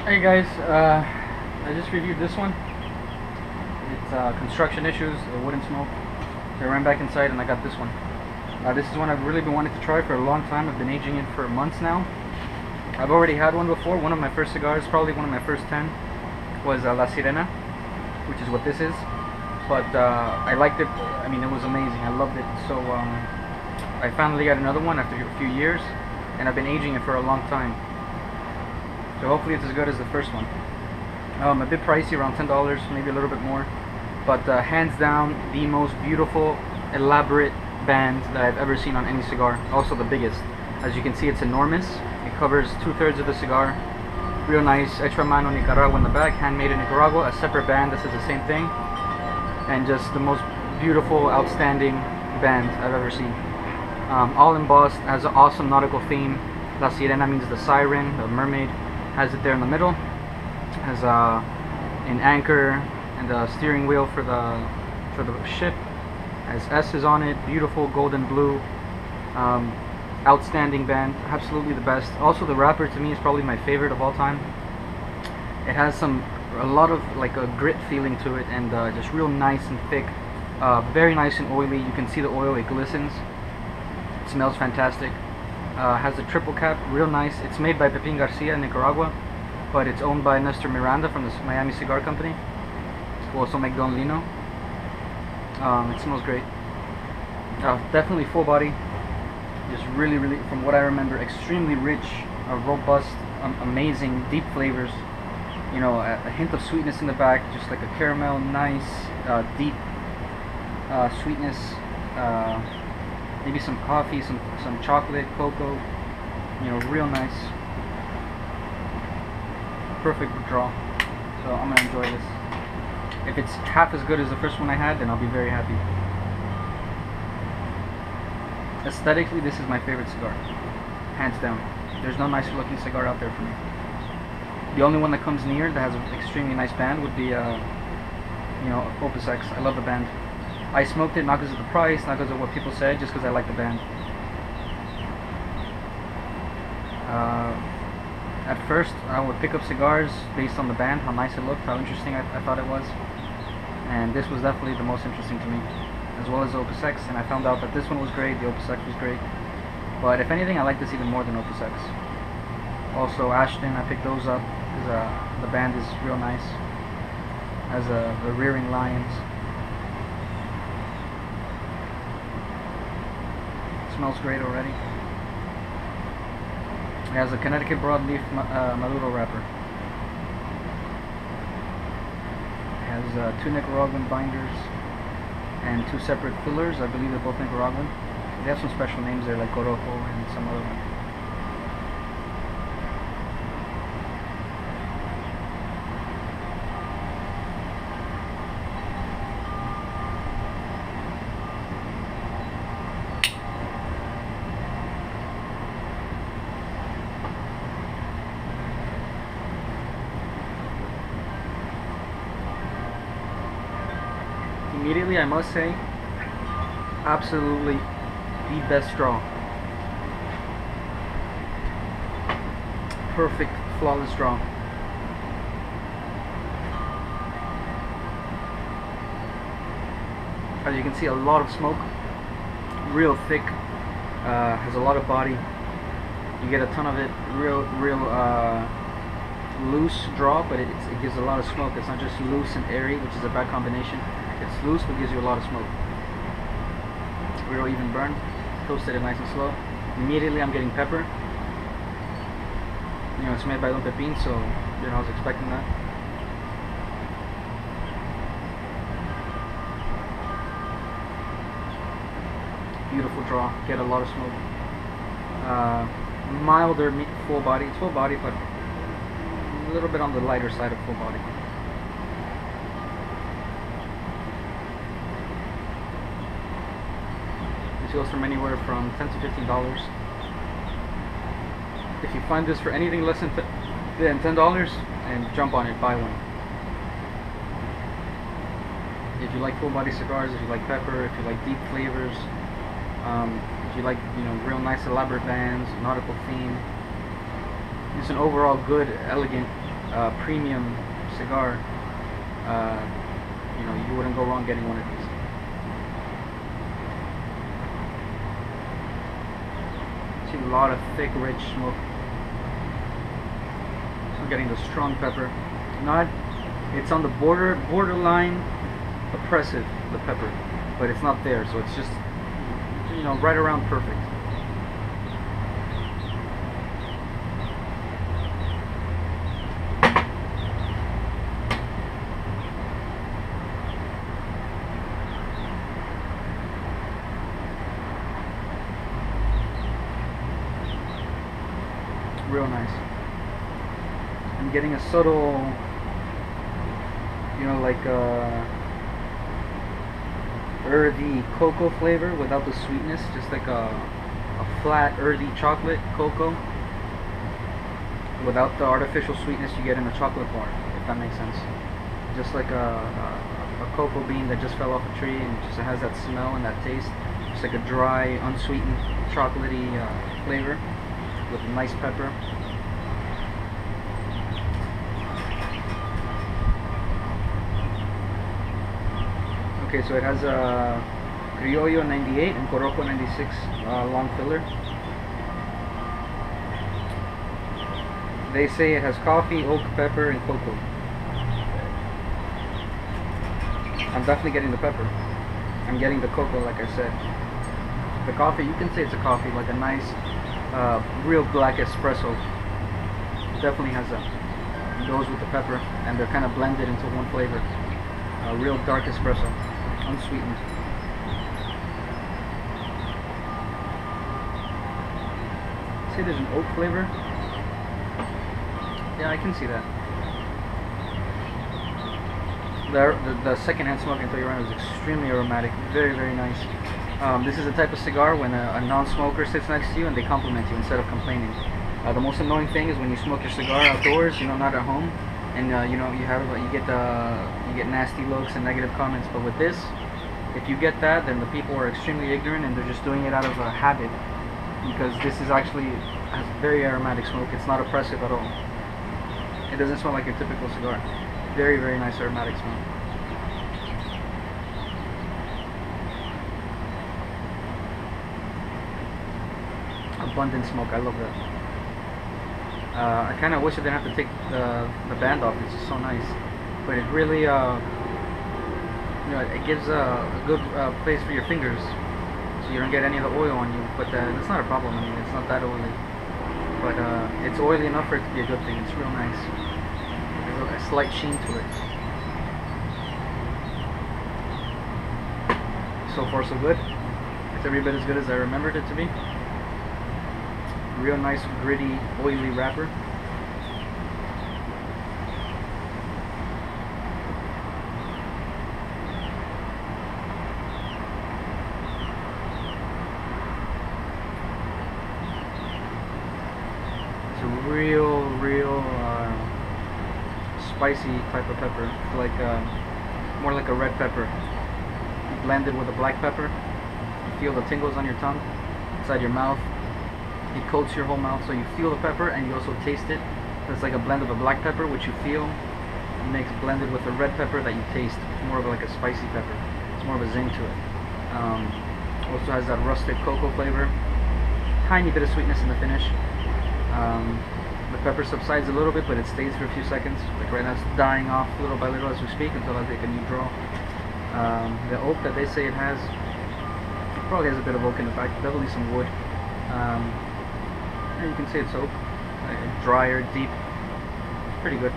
Hey guys, I just reviewed this one. It's construction issues, it wouldn't smoke. So I ran back inside and I got this one. This is one I've really been wanting to try for a long time. I've been aging it for months now. I've already had one before. One of my first cigars, probably one of my first 10, was La Sirena, which is what this is. But I liked it. I mean, it was amazing. I loved it. So I finally got another one after a few years, and I've been aging it for a long time. So hopefully it's as good as the first one. A bit pricey, around $10, maybe a little bit more. But hands down, the most beautiful, elaborate band that I've ever seen on any cigar. Also the biggest. As you can see, it's enormous. It covers 2/3 of the cigar. Real nice, extra mano Nicaragua in the back, handmade in Nicaragua. A separate band that says the same thing. And just the most beautiful, outstanding band I've ever seen. All embossed, has an awesome nautical theme. La Sirena means the siren, the mermaid. Has it there in the middle. Has an anchor and a steering wheel for the ship. Has S's on it. Beautiful golden blue. Outstanding band. Absolutely the best. Also, the wrapper to me is probably my favorite of all time. It has a lot of like a grit feeling to it, and just real nice and thick. Very nice and oily. You can see the oil. It glistens. It smells fantastic. Has a triple cap, real nice. It's made by Pepin Garcia in Nicaragua, but it's owned by Nestor Miranda from the Miami Cigar Company, who also make Don Lino. It smells great. Definitely full body. Just really, from what I remember, extremely rich, robust, amazing, deep flavors. You know, a hint of sweetness in the back, just like a caramel, nice, deep sweetness. Maybe some coffee, some chocolate, cocoa, you know, real nice. Perfect draw. So I'm gonna enjoy this. If it's half as good as the first one I had, then I'll be very happy. Aesthetically, this is my favorite cigar, hands down. There's no nicer looking cigar out there for me. The only one that comes near that has an extremely nice band would be, you know, Opus X. I love the band. I smoked it not because of the price, not because of what people said, just because I like the band. At first, I would pick up cigars based on the band, how nice it looked, how interesting I thought it was. And this was definitely the most interesting to me, as well as Opus X. And I found out that this one was great, the Opus X was great. But if anything, I like this even more than Opus X. Also, Ashton, I picked those up because the band is real nice. Has the rearing lions. Smells great already. It has a Connecticut broadleaf Maduro wrapper. It has 2 Nicaraguan binders and 2 separate fillers. I believe they're both Nicaraguan. They have some special names there, like Corojo and some other one. Immediately, I must say, absolutely the best draw. Perfect, flawless draw. As you can see, a lot of smoke, real thick, has a lot of body. You get a ton of it, real loose draw, but it gives a lot of smoke. It's not just loose and airy, which is a bad combination. It's loose, but gives you a lot of smoke. Real even burn, toasted it nice and slow. Immediately, I'm getting pepper. You know, it's made by Don Pepin, so you know I was expecting that. Beautiful draw, get a lot of smoke. Milder full body. It's full body, but a little bit on the lighter side of full body. This goes from anywhere from $10 to $15. If you find this for anything less than $10, and jump on it, buy one. If you like full body cigars, if you like pepper, if you like deep flavors, if you like, you know, real nice elaborate bands, nautical theme, it's an overall good, elegant premium cigar, you know, you wouldn't go wrong getting one of these. See a lot of thick, rich smoke. So I'm getting the strong pepper. Not, it's on the borderline oppressive, the pepper, but it's not there, so it's just, you know, right around perfect. Real nice. I'm getting a subtle, you know, like earthy cocoa flavor without the sweetness, just like a flat earthy chocolate cocoa without the artificial sweetness you get in a chocolate bar, if that makes sense. Just like a cocoa bean that just fell off a tree and just has that smell and that taste. Just like a dry, unsweetened, chocolatey flavor with a nice pepper. Okay, so it has a Criollo 98 and Corojo 96 long filler. They say it has coffee, oak, pepper, and cocoa. I'm definitely getting the pepper. I'm getting the cocoa, like I said. The coffee, you can say it's a coffee, like a nice, real black espresso. Definitely has a, goes with the pepper, and they're kind of blended into one flavor. A real dark espresso, unsweetened. See, there's an oak flavor. Yeah, I can see that. The second-hand smoke, I can tell you right now, is extremely aromatic. Very, very nice. This is the type of cigar when a non-smoker sits next to you and they compliment you instead of complaining. The most annoying thing is when you smoke your cigar outdoors, you know, not at home, and you know, you get nasty looks and negative comments. But with this, if you get that, then the people are extremely ignorant and they're just doing it out of a habit, because this is actually has very aromatic smoke. It's not oppressive at all. It doesn't smell like your typical cigar. Very, very nice aromatic smell. Abundant smoke, I love that. I kind of wish I didn't have to take the band off. It's just so nice, but it really, you know, it gives a good place for your fingers, so you don't get any of the oil on you. But that's not a problem. I mean, it's not that oily, but it's oily enough for it to be a good thing. It's real nice. There's a slight sheen to it. So far, so good. It's every bit as good as I remembered it to be. Real nice, gritty, oily wrapper. It's a real spicy type of pepper. It's like more like a red pepper blended with a black pepper. You feel the tingles on your tongue, inside your mouth. It coats your whole mouth, so you feel the pepper and you also taste it. It's like a blend of a black pepper, which you feel, makes blended with a red pepper that you taste. It's more of like a spicy pepper. It's more of a zing to it. Also has that rustic cocoa flavor. Tiny bit of sweetness in the finish. The pepper subsides a little bit, but it stays for a few seconds. Like right now, it's dying off little by little as we speak until I take a new draw. The oak that they say it has probably has a bit of oak in the back. Definitely some wood. You can see it's oak, drier, deep, pretty good.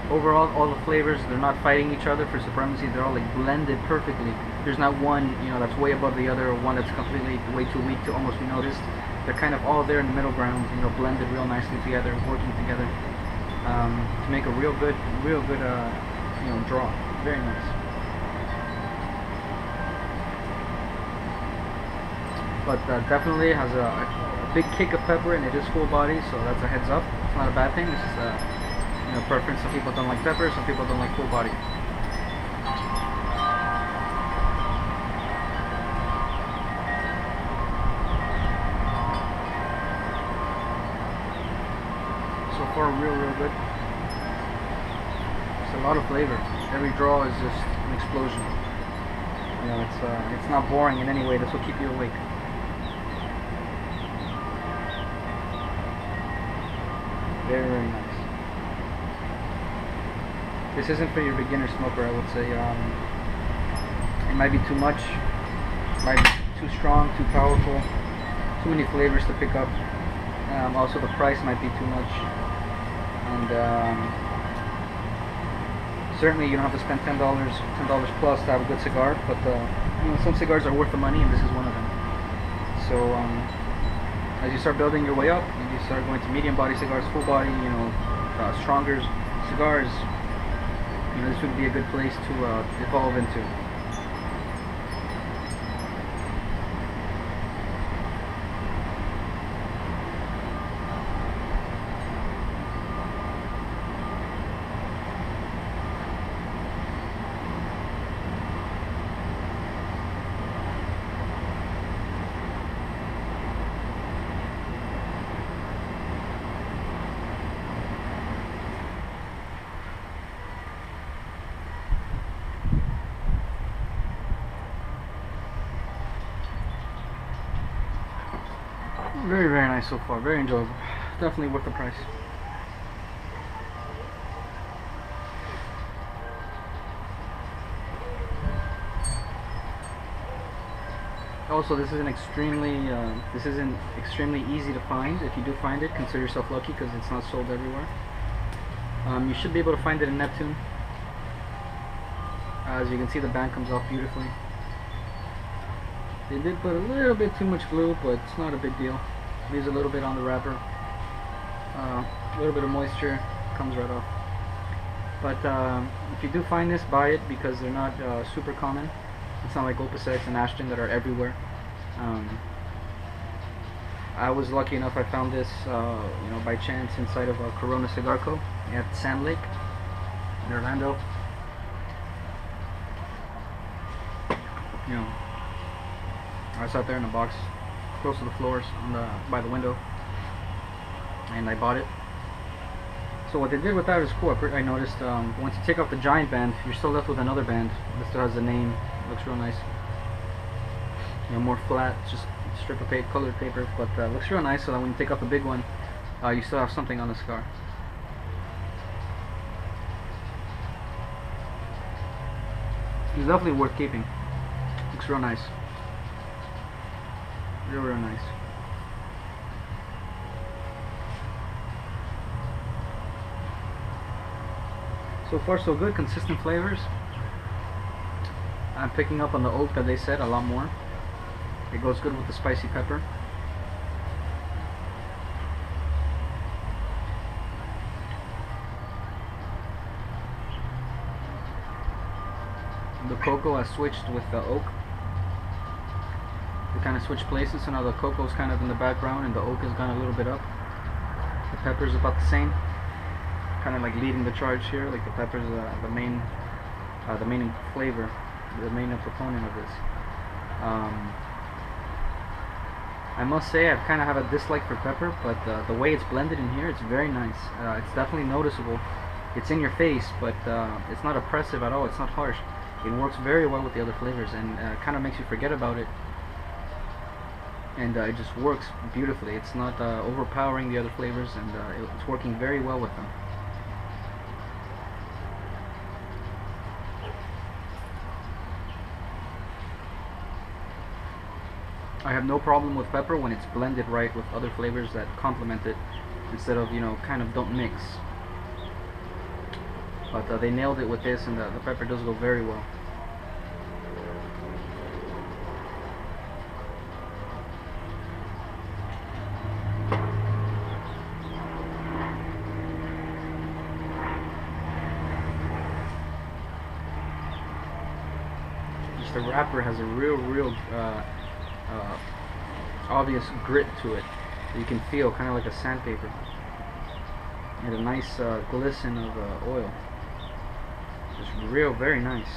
Overall, all the flavors, they're not fighting each other for supremacy. They're all like blended perfectly. There's not one, you know, that's way above the other, or one that's completely way too weak to almost be noticed. They're kind of all there in the middle ground, you know, blended real nicely together, working together to make a real good, you know, draw. Very nice. But definitely has a big kick of pepper, and it is full body, so that's a heads up. It's not a bad thing. It's just a, you know, preference. Some people don't like pepper, some people don't like full body. so far, real good. It's a lot of flavor. Every draw is just an explosion. You know, it's not boring in any way. This will keep you awake. Very nice. This isn't for your beginner smoker, I would say. It might be too much, might be too strong, too powerful, too many flavors to pick up. Also, the price might be too much, and certainly you don't have to spend $10 plus to have a good cigar. But you know, some cigars are worth the money, and this is one of them. So as you start building your way up, and you start going to medium body cigars, full body, you know, stronger cigars, you know, this would be a good place to evolve into. Very nice so far, very enjoyable. Definitely worth the price. Also, this isn't extremely easy to find. If you do find it, consider yourself lucky because it's not sold everywhere. You should be able to find it in Neptune. As you can see, the band comes off beautifully. They did put a little bit too much glue, but it's not a big deal. Leaves a little bit on the wrapper. A little bit of moisture comes right off. But if you do find this, buy it because they're not super common. It's not like Opus X and Ashton that are everywhere. I was lucky enough I found this, you know, by chance inside of a Corona Cigar Co. at Sand Lake in Orlando. You know, I was out there in the box, close to the floors, by the window, and I bought it. So what they did with that is cool. I noticed once you take off the giant band, you're still left with another band. This still has the name. Looks real nice. You know, more flat, just strip of paper, colored paper, but looks real nice. So that when you take off the big one, you still have something on the cigar. It's definitely worth keeping. Looks real nice. Real nice. So far so good, consistent flavors. I'm picking up on the oak that they said a lot more. It goes good with the spicy pepper. The cocoa has switched with the oak. They kind of switched places, so now the cocoa is kind of in the background and the oak has gone a little bit up. The pepper is about the same, kind of like leading the charge here. Like the pepper is the main flavor, the main proponent of this. I must say I kind of have a dislike for pepper, but the way it's blended in here, it's very nice. It's definitely noticeable. It's in your face, but it's not oppressive at all. It's not harsh. It works very well with the other flavors, and kind of makes you forget about it. And it just works beautifully. It's not overpowering the other flavors, and it's working very well with them. I have no problem with pepper when it's blended right with other flavors that complement it, instead of, you know, kind of don't mix. But they nailed it with this, and the pepper does go very well. Just the wrapper has a real obvious grit to it that you can feel, kind of like a sandpaper, and a nice glisten of oil. Just very nice.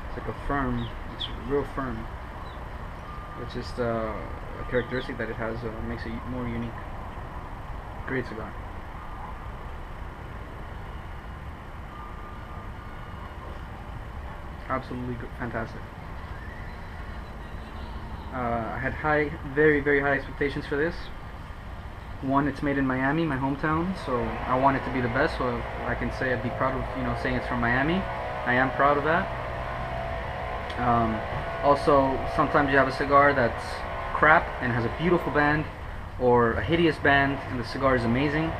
It's like a firm, it's real firm. It's just a characteristic that it has makes it more unique. Great cigar. Absolutely fantastic. I had very high expectations for this. One, it's made in Miami, my hometown, so I want it to be the best. So I can say I'd be proud of, saying it's from Miami. I am proud of that. Also, sometimes you have a cigar that's crap and has a beautiful band, or a hideous band, and the cigar is amazing.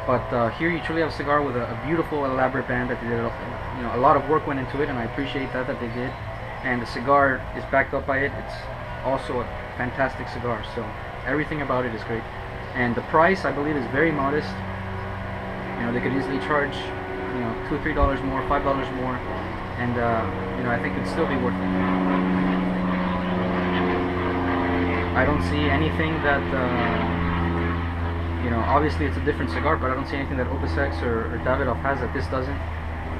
But here you truly have a cigar with a beautiful, elaborate band that they did. A lot of work went into it, and I appreciate that they did. And the cigar is backed up by it. It's also a fantastic cigar. So everything about it is great. And the price, I believe, is very modest. They could easily charge, $2 or $3 more, $5 more, and I think it'd still be worth it. I don't see anything that. Obviously it's a different cigar, but I don't see anything that Opus X or Davidoff has that this doesn't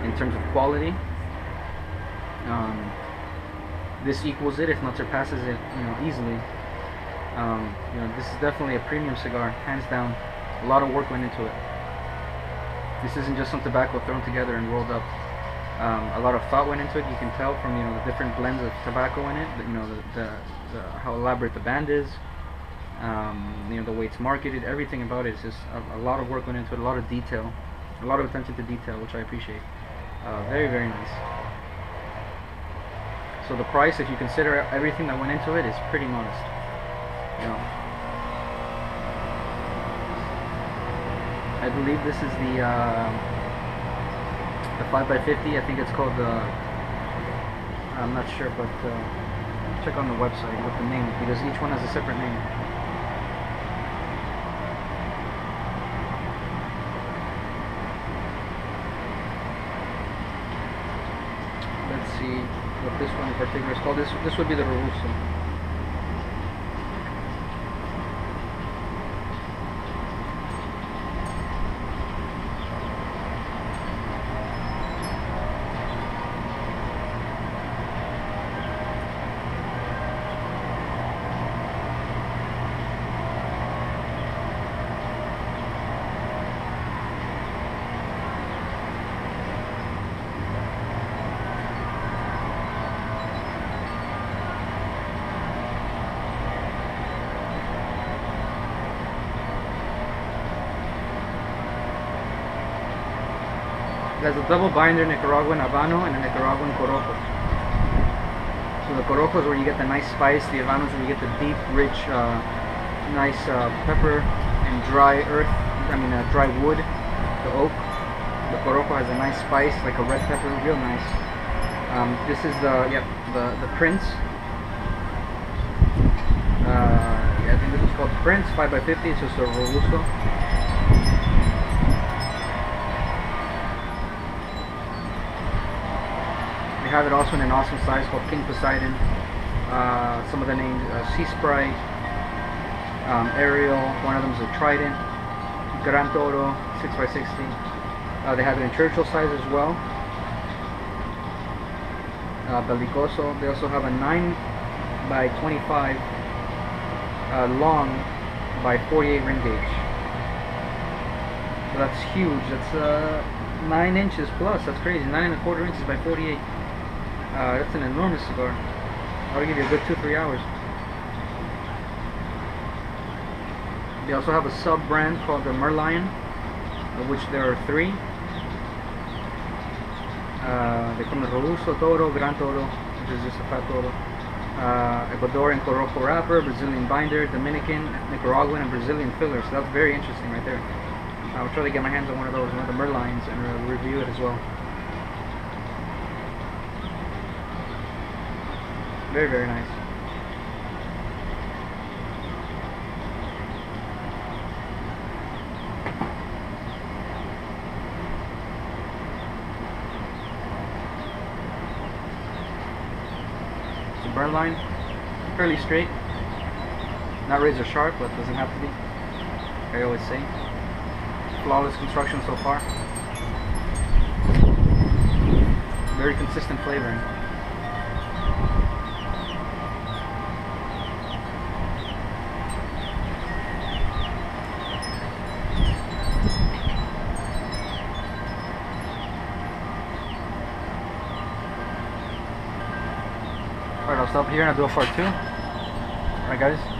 in terms of quality. This equals it, if not surpasses it, easily. This is definitely a premium cigar, hands down. A lot of work went into it. This isn't just some tobacco thrown together and rolled up. A lot of thought went into it. You can tell from the different blends of tobacco in it. How elaborate the band is. The way it's marketed, everything about it is just a lot of work went into it, a lot of detail, a lot of attention to detail, which I appreciate. Very nice. So the price, if you consider everything that went into it, is pretty modest. I believe this is the 5x50. I think it's called the. I'm not sure, but check on the website with the name, because each one has a separate name. Let's see what this one in particular is called. This would be the Robusto. It has a double binder Nicaraguan Habano and a Nicaraguan Corojo. So the Corojo is where you get the nice spice, the Habano is where you get the deep, rich, nice pepper and dry earth, dry wood, the oak. The Corojo has a nice spice, like a red pepper, real nice. This is the Prince. I think this is called Prince, 5x50, it's just a Robusto. We have it also in an awesome size called King Poseidon. Some of the names, Sea Sprite, Ariel, one of them is a Trident, Gran Toro, 6x60. They have it in Churchill size as well. Bellicoso. They also have a 9x25 long by 48 ring gauge. So that's huge. That's 9 inches plus. That's crazy. 9¼ inches by 48. That's an enormous cigar. That'll give you a good 2-3 hours. They also have a sub-brand called the Merlion, of which there are 3. They come the Robusto Toro, Gran Toro, which is just a fat Toro, Ecuadorian Corojo wrapper, Brazilian binder, Dominican, Nicaraguan, and Brazilian filler. So that's very interesting right there. I'll try to get my hands on one of those, one of the Merlions, and review it as well. Very nice. So burn line, fairly straight. Not razor sharp, but doesn't have to be. I always say. Flawless construction so far. Very consistent flavoring. I'll stop here and I'll do a part 2. Alright guys.